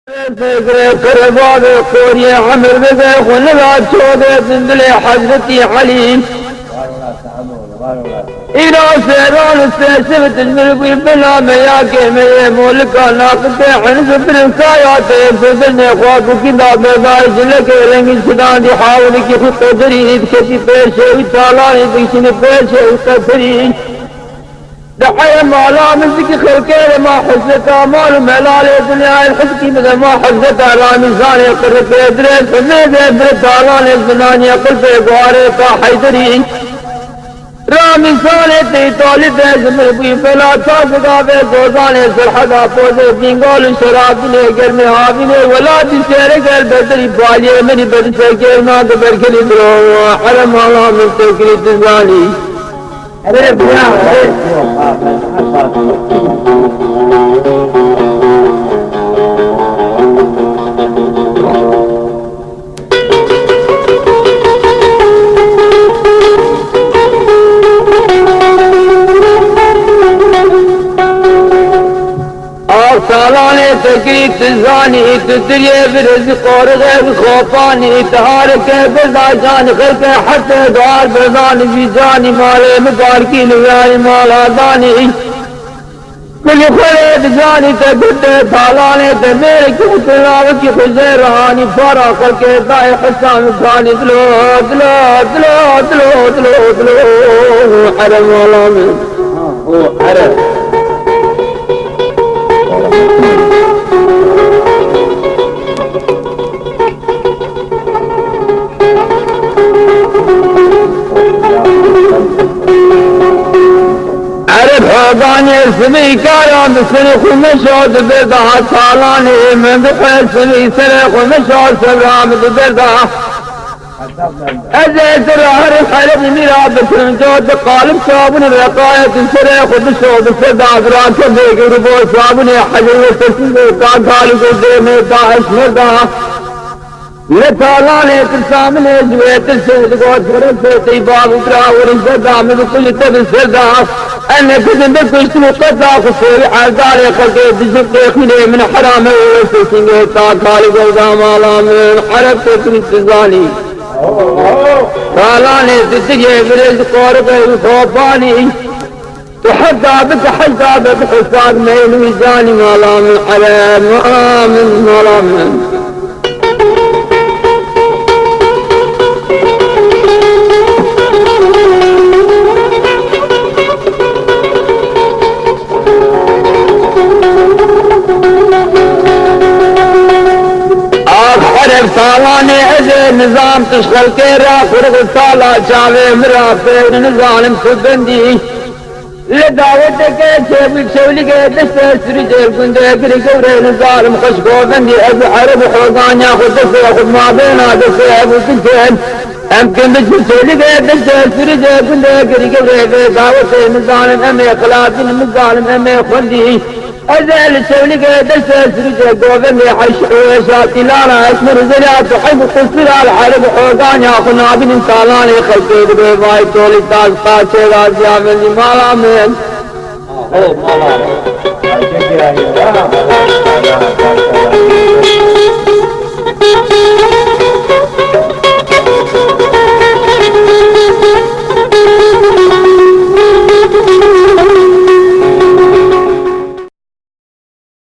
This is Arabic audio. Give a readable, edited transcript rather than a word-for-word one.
قربان قوري عمر بذا خلنا تشوده زندل حضرتي علي إلى سيران السيسفة الملكي بلا مياكي مي مولكا ناقضي حنس بالكايات بذلني خواب كذاب بايش لك لنجي سدان دي حاولك خط قدري بكتي بيشي وطالاني بكشني بيشي وقدري دحيا مالا منزك خلقين ما حزت أمال ملالي دنيا الحزكي مثل ما حزت على ميزاني قرب إدريس فميزي برطالاني الزناني قلت إقواري حيدري رامي ساني تي طالب زمر بي فلا تاسقا بي دوزاني سرحقا فوزي بينغول شراب دنيا قرمي حافظي ولا دي سيري قل بدري بالي مني بدي سيكير ما قبر كلي درو حرم الله من تكلي تزاني अरे भैया सालाने तकरीब तजानी तदरिए बिरज़ क़ौरग़े ख़ौफ़ानी तहारक़ बिज़ाजान ख़ल्क़ हत द्वार बज़ान बीजानी माले मुबारकी लुयानी मालादानी मिली ख़ुरेद जानी ते गुड्डे थालाने ते मेरे क्यों तलाव की खुज़े रहानी फारा ख़ल्क़े दाए हसान खानी दलो दलो दलो दलो दलो दलो हरम वाला में ओ हरम भगवाने सभी काया मिसरख में शौद बेदा सालाने में सभी सरख में शौद सलाम बेदा अजय हर खरब मेरा बचन जो कालिब साहब ने रकायत सरख शौद सदा रात देख रुबो साहब ने हजर का गाल को दे में दाश मरदा لطالاني تسامني جويت السيد قوت فرنسي باب وقرا ورزدا من كل تبسدا أنا كذن بكشت مقطع خصوصي عزاري خلقي بجب ديخلي من حرامي وسيسيني تاكالي قوضا مالا من حرب تكري تزاني طالاني تتجي برز قوربي وخوفاني تحدى بك حجى بك حساد مين ويزاني مالا من حرام مالا من सालाने ऐसे निजाम तश्गल के राफर साला चावे मेरा पेड़ निजाम सुगंधी ले दावत के छेवली के दस्ते श्री जेल गुंदे गिरी गौरे निजाम खुशगोबंदी अब अरब होगानिया खुद से खुद माबेना दसे अब किंचन हम किंद छेवली के दस्ते श्री जेल गुंदे गिरी गौरे दावत निजाम में खिलाफ निजाम में खुदी أزال الشولي قدس أسرج قوبني حش وشاتي لانا اسم رزلات تحب قصر على الحرب حوقان ياخنا بن انسالاني خلقي بباي تولي تاز قاتي غازي عملي مالا من